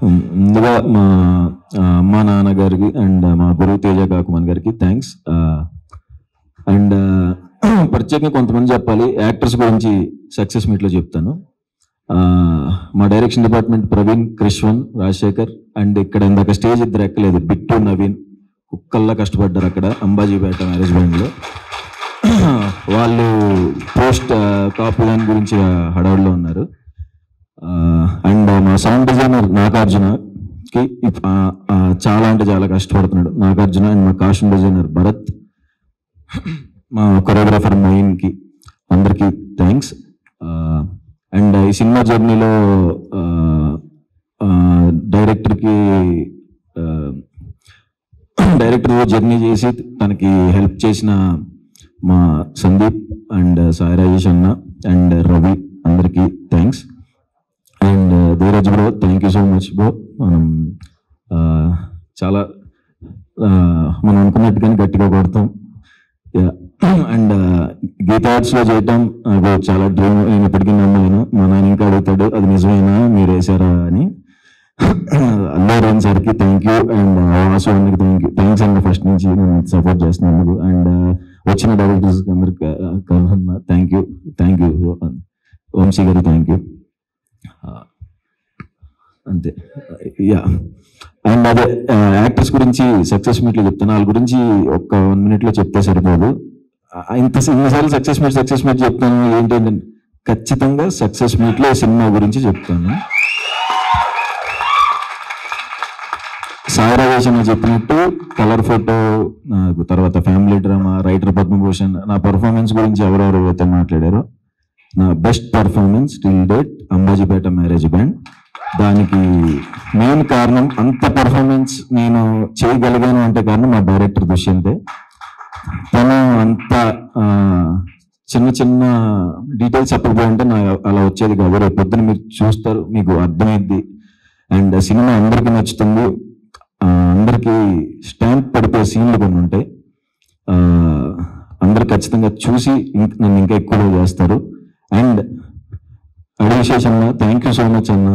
ముందుగా మా అమ్మా నాన్నగారికి అండ్ మా గురువు తేజ కాకుమాన్ గారికి థ్యాంక్స్. అండ్ ప్రత్యేకంగా కొంతమంది చెప్పాలి, యాక్టర్స్ గురించి సక్సెస్ మీట్లో చెప్తాను. మా direction department Praveen, Krishvan, Rajasekhar and ఇక్కడ ఇందాక స్టేజ్ ఇద్దరు ఎక్కలేదు, బిట్టు, నవీన్ కుక్కల్లా కష్టపడ్డారు అక్కడ అంబాజీపేట మ్యారేజ్ బ్యాండ్లో. వాళ్ళు పోస్ట్ కాపీ దాని గురించి హడావుడిలో ఉన్నారు. అండ్ మా సౌండ్ డిజైనర్ నాగార్జునకి చాలా అంటే చాలా కష్టపడుతున్నాడు నాగార్జున. అండ్ మా కాస్ట్యూమ్ డిజైనర్ భరత్, మా కొరియోగ్రాఫర్ మొయిన్కి అందరికీ థ్యాంక్స్. అండ్ ఈ సినిమా జర్నీలో డైరెక్టర్ జర్నీ చేసి తనకి హెల్ప్ చేసిన మా సందీప్ అండ్ సాయి రాజేష్ అన్న అండ్ రవి అందరికీ thanks. And Dheeraj bro, thank you so much bro. చాలా మనం అనుకున్నట్టుగానే గట్టిగా కొడతాం. అండ్ గీతా ఆర్ట్స్లో చేయటం నాకు చాలా డ్రీమ్. నేను ఇప్పటికీ నమ్మలేను. మా నాన్న ఇంకా అడుగుతాడు, అది నిజమైనా మీరు వేసారా అని. అల్లారాయణ సార్కి థ్యాంక్ యూ అండ్ వాసు అన్నకి థ్యాంక్స్ అండి, ఫస్ట్ నుంచి నేను సపోర్ట్ చేస్తున్నందుకు. అండ్ వచ్చిన డైరెక్టర్స్ అందరికి థ్యాంక్ యూ. వంశీ గారు థ్యాంక్ యూ. అంతే. యా. అండ్ అదే యాక్టర్స్ గురించి సక్సెస్ మీట్లో చెప్తాను. వాళ్ళ గురించి ఒక 1 minute చెప్తే సరిపోదు. ఇన్నిసార్లు సక్సెస్ మీట్ చెప్తాను. ఏంటంటే ఖచ్చితంగా సక్సెస్ మీట్లో సినిమా గురించి చెప్తాను. సాయి రాజేష్ అని చెప్పినట్టు కలర్ ఫోటో, నాకు తర్వాత ఫ్యామిలీ డ్రామా, రైటర్ పద్మభూషణ్, నా పర్ఫార్మెన్స్ గురించి ఎవరెవరు అయితే మాట్లాడారో, నా best performance till date Ambajipeta marriage band. దానికి మెయిన్ కారణం, అంత పర్ఫార్మెన్స్ నేను చేయగలిగాను అంటే కారణం మా డైరెక్టర్ దుష్యంతే. తను అంత చిన్న చిన్న డీటెయిల్స్ చెప్పకపోయింటే నా అలా వచ్చేది కాదు. రేపు పొద్దున మీరు చూస్తారు, మీకు అర్థమైద్ది. అండ్ సినిమా అందరికీ నచ్చుతుంది. అందరికీ స్టాంప్ పడిపోయే సీన్లు కొన్ని ఉంటాయి. అందరు ఖచ్చితంగా చూసి నన్ను ఇంకా ఎక్కువగా చేస్తారు. అండ్ అడివిశేష్ అన్న, థ్యాంక్ యూ సో మచ్ అన్న,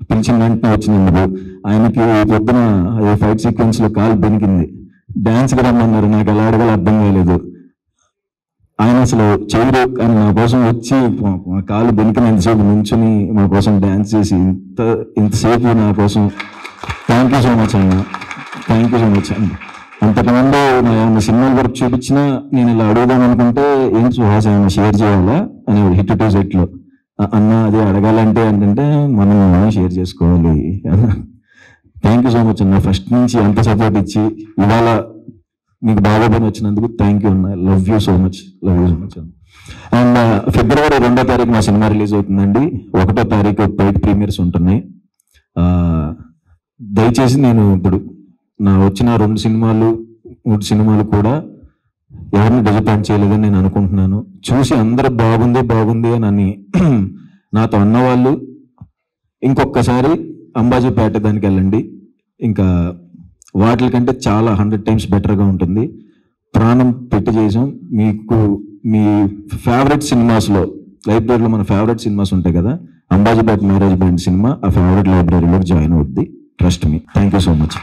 పిలిచిన వెంటనే వచ్చినందుకు. ఆయనకి పొద్దున అదే ఫైట్ సీక్వెన్స్లో కాలు బెనికింది, డ్యాన్స్కి రమ్మన్నారు. నాకు ఎలా అడగాలో అర్థం కాలేదు. ఆయన అసలు చేయరు కానీ నా కోసం వచ్చి మా కాలు బెనికినంతసేపు నుంచుని మా కోసం డ్యాన్స్ చేసి ఇంతసేపు నా కోసం థ్యాంక్ యూ సో మచ్ అన్న, థ్యాంక్ యూ సో మచ్ అన్న. అంతకుముందు ఏమైనా సినిమాలు వరకు చూపించినా నేను ఇలా అడుగుదాం అనుకుంటే, ఏం సుహాస్ ఏమైనా షేర్ చేయాలా అని హిట్ 2 సెట్లో అన్న, అదే అడగాలంటే ఏంటంటే మనం షేర్ చేసుకోవాలి అన్న. థ్యాంక్ యూ సో మచ్ అన్న, ఫస్ట్ నుంచి అంత సపోర్ట్ ఇచ్చి ఇవాళ మీకు బాగా పని వచ్చినందుకు థ్యాంక్ యూ అన్న. లవ్ యూ సో మచ్ అన్న. అండ్ February 2వ తారీఖు మా సినిమా రిలీజ్ అవుతుందండి. 1వ తారీఖు పెయిడ్ ప్రీమియర్స్ ఉంటున్నాయి. దయచేసి నేను ఇప్పుడు నా వచ్చిన 2 సినిమాలు 3 సినిమాలు కూడా ఎవరిని డిసప్పాయింట్ చేయలేదని నేను అనుకుంటున్నాను. చూసి అందరూ బాగుంది అని నాతో అన్నవాళ్ళు ఇంకొకసారి అంబాజీపేట దానికి వెళ్ళండి. ఇంకా వాటి కంటే చాలా 100 times బెటర్గా ఉంటుంది. ప్రాణం పెట్టి చేసాం. మీకు మీ ఫేవరెట్ సినిమాస్లో, లైబ్రరీలో మన ఫేవరెట్ సినిమాస్ ఉంటాయి కదా, అంబాజీపేట మ్యారేజ్ బ్యాండ్ సినిమా ఆ ఫేవరెట్ లైబ్రరీలోకి జాయిన్ అవుద్ది. Trust me. Thank you so much.